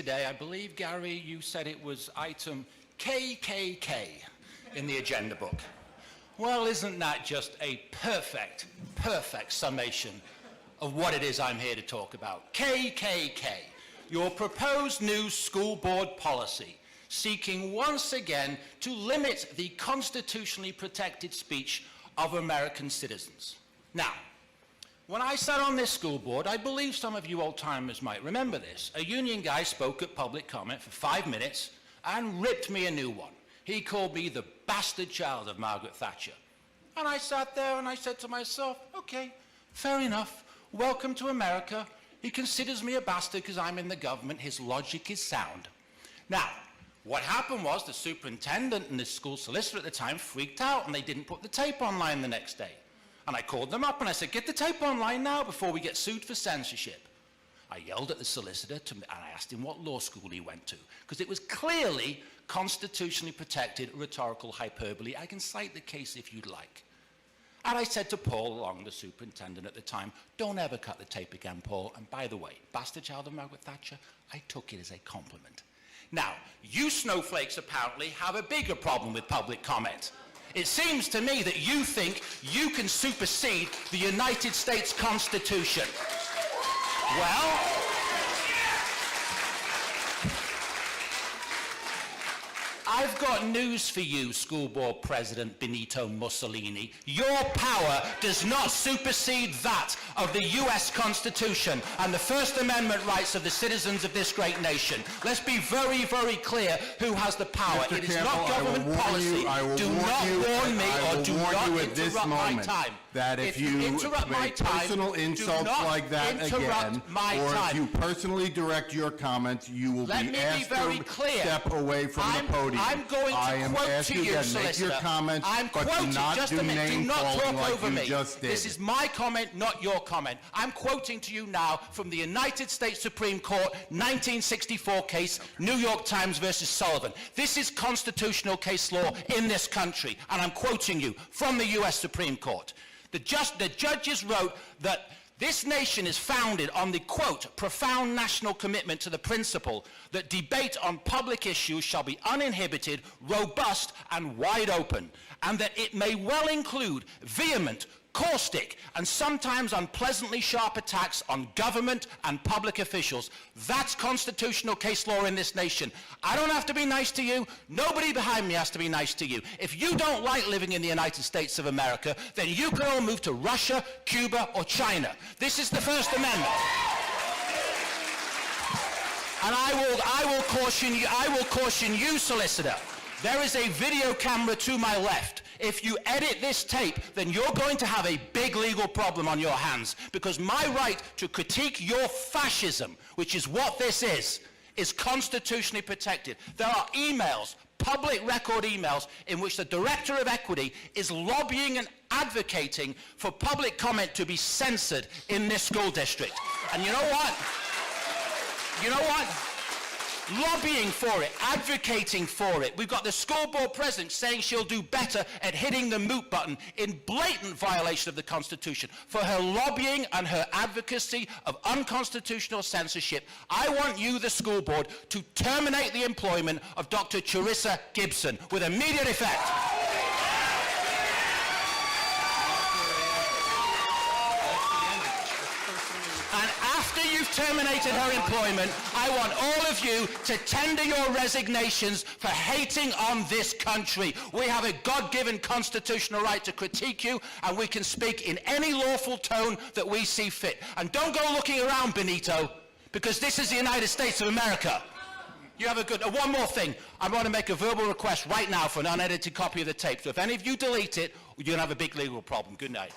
Today, I believe, Gary, you said it was item KKK in the agenda book. Well, isn't that just a perfect summation of what it is I'm here to talk about? KKK, your proposed new school board policy, seeking once again to limit the constitutionally protected speech of American citizens. Now, when I sat on this school board, I believe some of you old-timers might remember this. A union guy spoke at public comment for 5 minutes and ripped me a new one. He called me the bastard child of Margaret Thatcher. And I sat there and I said to myself, okay, fair enough. Welcome to America. He considers me a bastard because I'm in the government. His logic is sound. Now, what happened was the superintendent and the school solicitor at the time freaked out and they didn't put the tape online the next day. And I called them up and I said, get the tape online now before we get sued for censorship. I yelled at the solicitor and I asked him what law school he went to, because it was clearly constitutionally protected rhetorical hyperbole. I can cite the case if you'd like. And I said to Paul Long, the superintendent at the time, don't ever cut the tape again, Paul. And by the way, bastard child of Margaret Thatcher, I took it as a compliment. Now, you snowflakes apparently have a bigger problem with public comment. It seems to me that you think you can supersede the United States Constitution. Well, I've got news for you, School Board President Benito Mussolini. Your power does not supersede that of the US Constitution and the First Amendment rights of the citizens of this great nation. Let's be very, very clear who has the power. Mr. It is Campbell, not government policy. Do not warn me or do not interrupt my time. That if you interrupt my make time, personal insults like that again, or if you personally direct your comments, you will be asked to step away from the podium. I'm going to quote to you, solicitor. Make your comments, I'm quoting, just a minute, do not talk over me. This is my comment, not your comment. I'm quoting to you now from the United States Supreme Court 1964 case, New York Times versus Sullivan. This is constitutional case law in this country, and I'm quoting you from the US Supreme Court. The judges wrote that this nation is founded on the, quote, profound national commitment to the principle that debate on public issues shall be uninhibited, robust, and wide open, and that it may well include vehement, caustic, and sometimes unpleasantly sharp attacks on government and public officials. That's constitutional case law in this nation. I don't have to be nice to you. Nobody behind me has to be nice to you. If you don't like living in the United States of America, then you can all move to Russia, Cuba, or China. This is the First Amendment. And I will caution you, solicitor. There is a video camera to my left. If you edit this tape, then you're going to have a big legal problem on your hands, because my right to critique your fascism, which is what this is constitutionally protected. There are emails, public record emails, in which the Director of Equity is lobbying and advocating for public comment to be censored in this school district. And you know what? You know what? Lobbying for it, advocating for it. We've got the school board president saying she'll do better at hitting the mute button in blatant violation of the Constitution. For her lobbying and her advocacy of unconstitutional censorship, I want you, the school board, to terminate the employment of Dr. Charissa Gibson with immediate effect. And after you've terminated her employment, I want all of you to tender your resignations for hating on this country. We have a God-given constitutional right to critique you, and we can speak in any lawful tone that we see fit. And don't go looking around, Benito, because this is the United States of America. You have a good... one more thing. I'm going to make a verbal request right now for an unedited copy of the tape. So if any of you delete it, you're going to have a big legal problem. Good night.